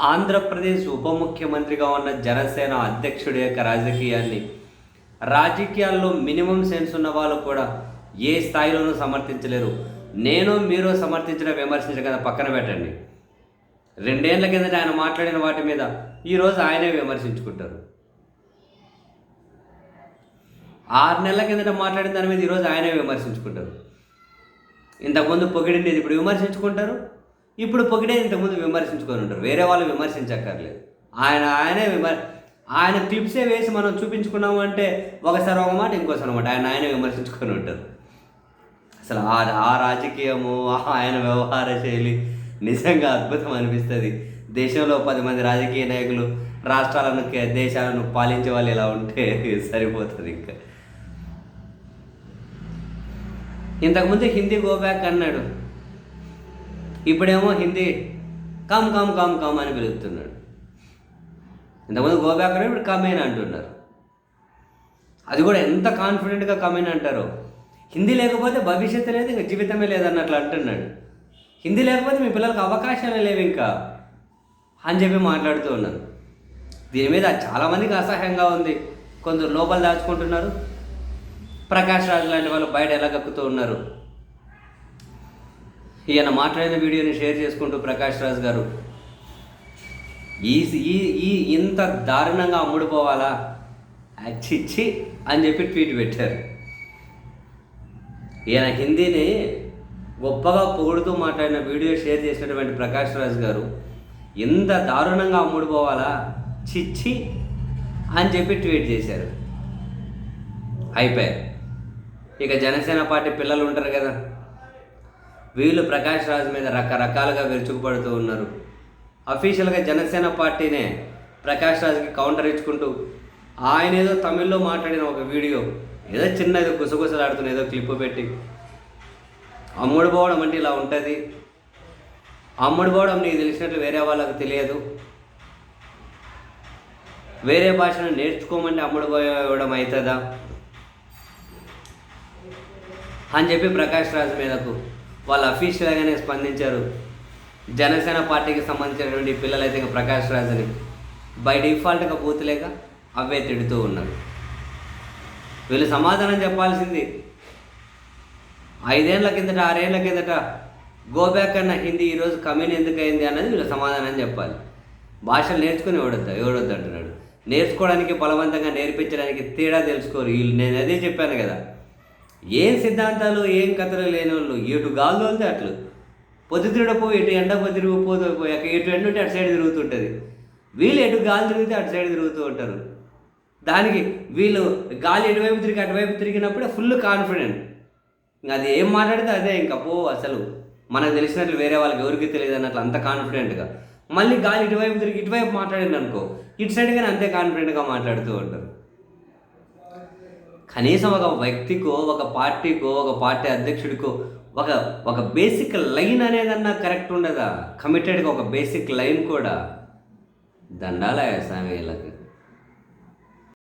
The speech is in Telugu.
ఆంధ్రప్రదేశ్ ఉప ముఖ్యమంత్రిగా ఉన్న జనసేన అధ్యక్షుడి యొక్క రాజకీయాల్లో మినిమం సెన్స్ ఉన్న వాళ్ళు కూడా ఏ స్థాయిలోనూ సమర్థించలేరు. నేను మీరు సమర్థించడం విమర్శించడం కదా పక్కన పెట్టండి. 2 ఏళ్ల కిందట ఆయన మాట్లాడిన వాటి మీద ఈరోజు ఆయనే విమర్శించుకుంటారు. 6 నెలల కిందట మాట్లాడిన దాని మీద ఈరోజు ఆయనే విమర్శించుకుంటారు. ఇంతకుముందు పొగిడిండేది ఇప్పుడు విమర్శించుకుంటారు, ఇప్పుడు పొగిడేది ఇంతకుముందు విమర్శించుకొని ఉంటారు. వేరే వాళ్ళు విమర్శించక్కర్లేదు. ఆయన క్లిప్సే వేసి మనం చూపించుకున్నాము అంటే ఒకసారి ఒక మాట ఇంకోసారి మాట ఆయనే విమర్శించుకొని ఉంటారు. అసలు ఆ రాజకీయము ఆయన వ్యవహార శైలి నిజంగా అద్భుతం అనిపిస్తుంది. దేశంలో 10 మంది రాజకీయ నాయకులు రాష్ట్రాలను దేశాలను పాలించే వాళ్ళు ఇలా ఉంటే సరిపోతుంది. ఇంకా ఇంతకుముందు హిందీ గో బ్యాక్ అన్నాడు, ఇప్పుడేమో Hindi come come come come అని పిలుస్తున్నాడు. ఇంతకుముందు గో బ్యాక్ అని ఇప్పుడు కమేన్ అంటున్నారు. అది కూడా ఎంత కాన్ఫిడెంట్గా కమేన్ అంటారో. హిందీ లేకపోతే భవిష్యత్తు లేదు, ఇంకా జీవితమే లేదన్నట్లు అంటున్నాడు. హిందీ లేకపోతే మీ పిల్లలకు అవకాశాలే లేవు ఇంకా అని చెప్పి మాట్లాడుతూ ఉన్నారు. దీని మీద చాలామందికి అసహ్యంగా ఉంది. కొందరు లోపల దాచుకుంటున్నారు. ప్రకాష్ రాజ్ లాంటి వాళ్ళు బయట ఎలా కక్కుతూ ఉన్నారు. ఈయన మాట్లాడిన వీడియోని షేర్ చేసుకుంటూ ప్రకాష్ రాజ్ గారు ఇంత దారుణంగా అమ్ముడుపోవాలా చిచ్చి అని చెప్పి ట్వీట్ పెట్టారు. ఈయన హిందీని గొప్పగా పొగుడుతూ మాట్లాడిన వీడియో షేర్ చేసినటువంటి ప్రకాష్ రాజ్ గారు ఇంత దారుణంగా అమ్ముడుపోవాలా చిచ్చి అని చెప్పి ట్వీట్ చేశారు. అయిపోయారు. ఇక జనసేన పార్టీ పిల్లలు ఉంటారు కదా, వీళ్ళు ప్రకాష్ రాజ్ మీద రకరకాలుగా విరుచుకుపడుతూ ఉన్నారు. అఫీషియల్గా జనసేన పార్టీనే ప్రకాష్ రాజ్కి కౌంటర్ ఇచ్చుకుంటూ ఆయన ఏదో తమిళ్లో మాట్లాడిన ఒక వీడియో ఏదో చిన్న ఏదో గుసగుసలాడుతున్న ఏదో క్లిప్పు పెట్టి అమ్ముడుపోవడం అంటే ఇలా ఉంటుంది, అమ్ముడుపోవడం నీకు తెలిసినట్లు వేరే వాళ్ళకి తెలియదు, వేరే భాషను నేర్చుకోమంటే అమ్ముడుపోవడం అవుతుందా అని చెప్పి ప్రకాష్ రాజ్ మీదకు వాళ్ళు అఫీషియల్గానే స్పందించారు. జనసేన పార్టీకి సంబంధించినటువంటి పిల్లలైతే ఇంకా ప్రకాష్ రాజ్ని బై డిఫాల్ట్గా బూతులేక అవే తిడుతూ ఉన్నారు. వీళ్ళు సమాధానం చెప్పాల్సింది 5 ఏళ్ల కిందట 6 ఏళ్ల కిందట గోబ్యాక్ అన్న హిందీ ఈరోజు కమీన్ ఎందుకు అయింది అన్నది వీళ్ళు సమాధానం చెప్పాలి. భాషలు నేర్చుకుని ఎవడొద్దు అంటున్నాడు. నేర్చుకోవడానికి బలవంతంగా నేర్పించడానికి తేడా తెలుసుకోరు వీళ్ళు. నేను అదే చెప్పాను కదా, ఏం సిద్ధాంతాలు ఏం కథలు లేని వాళ్ళు ఎటు గాల్లో వెళ్తే అట్లు పొద్దుతిరడపోయి ఎటు ఎండ తిరిగిపోతూ ఎటు ఎండ ఉంటే అటు సైడ్ తిరుగుతుంటుంది. వీళ్ళు ఎటు గాలి తిరిగితే అటు సైడ్ తిరుగుతూ ఉంటారు. దానికి వీళ్ళు గాలి ఎటువైపు తిరిగి అటువైపు తిరిగినప్పుడే ఫుల్ కాన్ఫిడెంట్. ఇంకా అది ఏం మాట్లాడితే అదే ఇంకా అసలు మనకు తెలిసినట్లు వేరే వాళ్ళకి ఎవరికి తెలియదు అన్నట్లు అంత కాన్ఫిడెంట్గా. మళ్ళీ గాలి ఇటువైపు తిరిగి ఇటువైపు మాట్లాడింది అనుకో, ఇటు సైడ్ కానీ అంతే కాన్ఫిడెంట్గా మాట్లాడుతూ ఉంటారు. కనీసం ఒక వ్యక్తికో ఒక పార్టీకో ఒక పార్టీ అధ్యక్షుడికో ఒక బేసిక్ లైన్ అనేదన్నా కరెక్ట్ ఉండదా? కమిటెడ్గా ఒక బేసిక్ లైన్ కూడా దండాల స్వామి వీళ్ళకి.